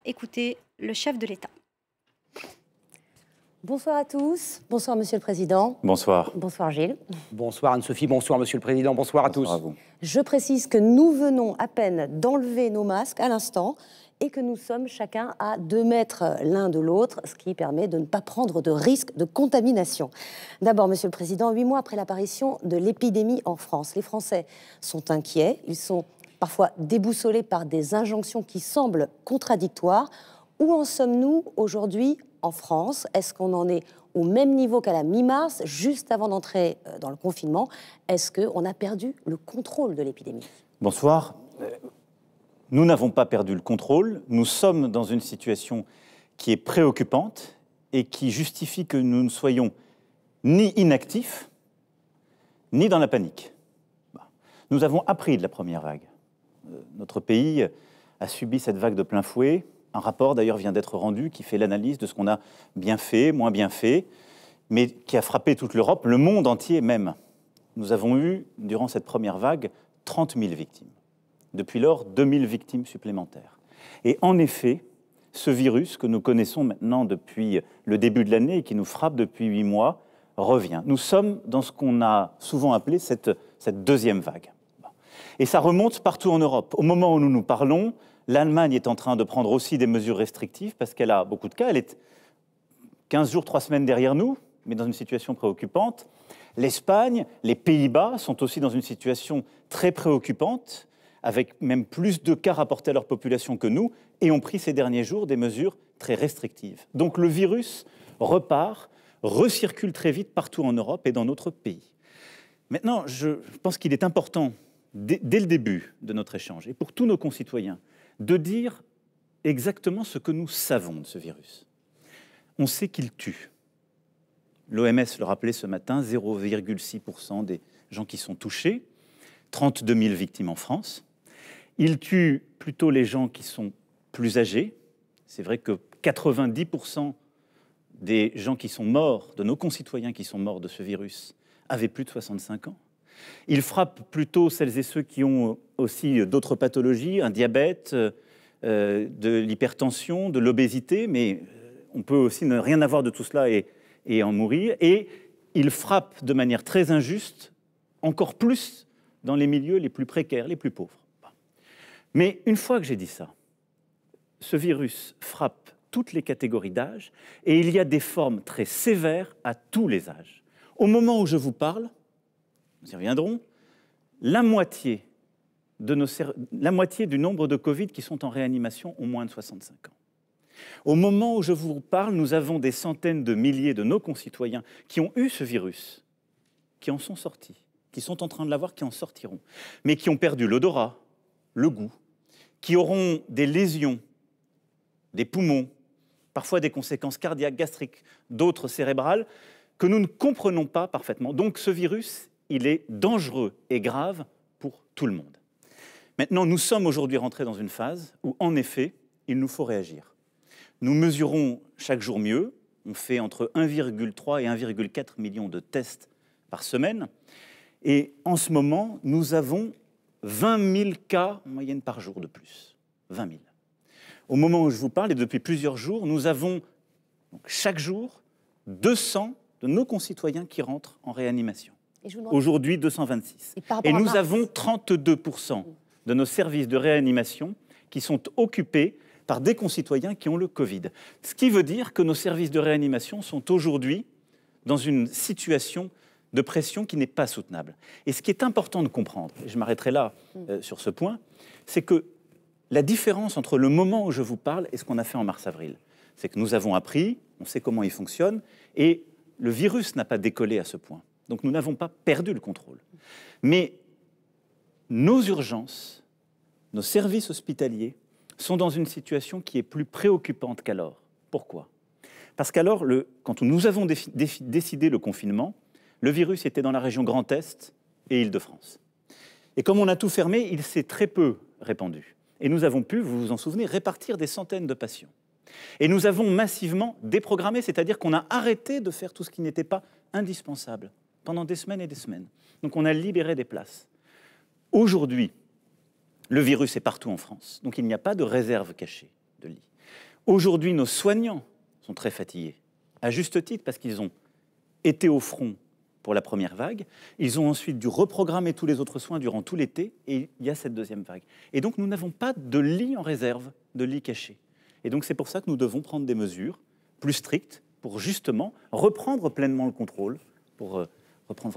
Écoutez le chef de l'État. Bonsoir à tous. Bonsoir, Monsieur le Président. Bonsoir. Bonsoir, Gilles. Bonsoir Anne-Sophie, bonsoir Monsieur le Président, bonsoir à tous. À vous. Je précise que nous venons à peine d'enlever nos masques à l'instant et que nous sommes chacun à 2 mètres l'un de l'autre, ce qui permet de ne pas prendre de risque de contamination. D'abord, Monsieur le Président, 8 mois après l'apparition de l'épidémie en France, les Français sont inquiets, ils sont parfois déboussolés par des injonctions qui semblent contradictoires. Où en sommes-nous aujourd'hui en France? Est-ce qu'on en est au même niveau qu'à la mi-mars, juste avant d'entrer dans le confinement? Est-ce qu'on a perdu le contrôle de l'épidémie? Bonsoir. Nous n'avons pas perdu le contrôle. Nous sommes dans une situation qui est préoccupante et qui justifie que nous ne soyons ni inactifs, ni dans la panique. Nous avons appris de la première vague. Notre pays a subi cette vague de plein fouet. Un rapport, d'ailleurs, vient d'être rendu qui fait l'analyse de ce qu'on a bien fait, moins bien fait, mais qui a frappé toute l'Europe, le monde entier même. Nous avons eu, durant cette première vague, 30 000 victimes. Depuis lors, 2 000 victimes supplémentaires. Et en effet, ce virus que nous connaissons maintenant depuis le début de l'année et qui nous frappe depuis 8 mois, revient. Nous sommes dans ce qu'on a souvent appelé cette deuxième vague. Et ça remonte partout en Europe. Au moment où nous nous parlons, l'Allemagne est en train de prendre aussi des mesures restrictives parce qu'elle a beaucoup de cas. Elle est 15 jours, 3 semaines derrière nous, mais dans une situation préoccupante. L'Espagne, les Pays-Bas sont aussi dans une situation très préoccupante, avec même plus de cas rapportés à leur population que nous, et ont pris ces derniers jours des mesures très restrictives. Donc le virus repart, recircule très vite partout en Europe et dans notre pays. Maintenant, je pense qu'il est important, dès le début de notre échange, et pour tous nos concitoyens, de dire exactement ce que nous savons de ce virus. On sait qu'il tue. L'OMS le rappelait ce matin, 0,6% des gens qui sont touchés, 32 000 victimes en France. Il tue plutôt les gens qui sont plus âgés. C'est vrai que 90% des gens qui sont morts, de nos concitoyens qui sont morts de ce virus, avaient plus de 65 ans. Il frappe plutôt celles et ceux qui ont aussi d'autres pathologies, un diabète, de l'hypertension, de l'obésité, mais on peut aussi ne rien avoir de tout cela et en mourir. Et il frappe de manière très injuste, encore plus dans les milieux les plus précaires, les plus pauvres. Mais une fois que j'ai dit ça, ce virus frappe toutes les catégories d'âge et il y a des formes très sévères à tous les âges. Au moment où je vous parle, nous y reviendrons, la moitié du nombre de Covid qui sont en réanimation ont moins de 65 ans. Au moment où je vous parle, nous avons des centaines de milliers de nos concitoyens qui ont eu ce virus, qui en sont sortis, qui sont en train de l'avoir, qui en sortiront, mais qui ont perdu l'odorat, le goût, qui auront des lésions, des poumons, parfois des conséquences cardiaques, gastriques, d'autres cérébrales, que nous ne comprenons pas parfaitement. Donc ce virus, il est dangereux et grave pour tout le monde. Maintenant, nous sommes aujourd'hui rentrés dans une phase où, en effet, il nous faut réagir. Nous mesurons chaque jour mieux. On fait entre 1,3 et 1,4 million de tests par semaine. Et en ce moment, nous avons 20 000 cas en moyenne par jour de plus. 20 000. Au moment où je vous parle, et depuis plusieurs jours, nous avons donc, chaque jour 200 de nos concitoyens qui rentrent en réanimation. Aujourd'hui, 226. Et nous avons 32% de nos services de réanimation qui sont occupés par des concitoyens qui ont le Covid. Ce qui veut dire que nos services de réanimation sont aujourd'hui dans une situation de pression qui n'est pas soutenable. Et ce qui est important de comprendre, et je m'arrêterai là sur ce point, c'est que la différence entre le moment où je vous parle et ce qu'on a fait en mars-avril, c'est que nous avons appris, on sait comment il fonctionne, et le virus n'a pas décollé à ce point. Donc nous n'avons pas perdu le contrôle. Mais nos urgences, nos services hospitaliers sont dans une situation qui est plus préoccupante qu'alors. Pourquoi? Parce qu'alors, quand nous avons décidé le confinement, le virus était dans la région Grand Est et Île-de-France. Et comme on a tout fermé, il s'est très peu répandu. Et nous avons pu, vous vous en souvenez, répartir des centaines de patients. Et nous avons massivement déprogrammé, c'est-à-dire qu'on a arrêté de faire tout ce qui n'était pas indispensable pendant des semaines et des semaines. Donc on a libéré des places. Aujourd'hui, le virus est partout en France, donc il n'y a pas de réserve cachée de lits. Aujourd'hui, nos soignants sont très fatigués, à juste titre, parce qu'ils ont été au front pour la première vague. Ils ont ensuite dû reprogrammer tous les autres soins durant tout l'été, et il y a cette deuxième vague. Et donc, nous n'avons pas de lits en réserve, de lits cachés. Et donc, c'est pour ça que nous devons prendre des mesures plus strictes pour justement reprendre pleinement le contrôle, pour reprendre votre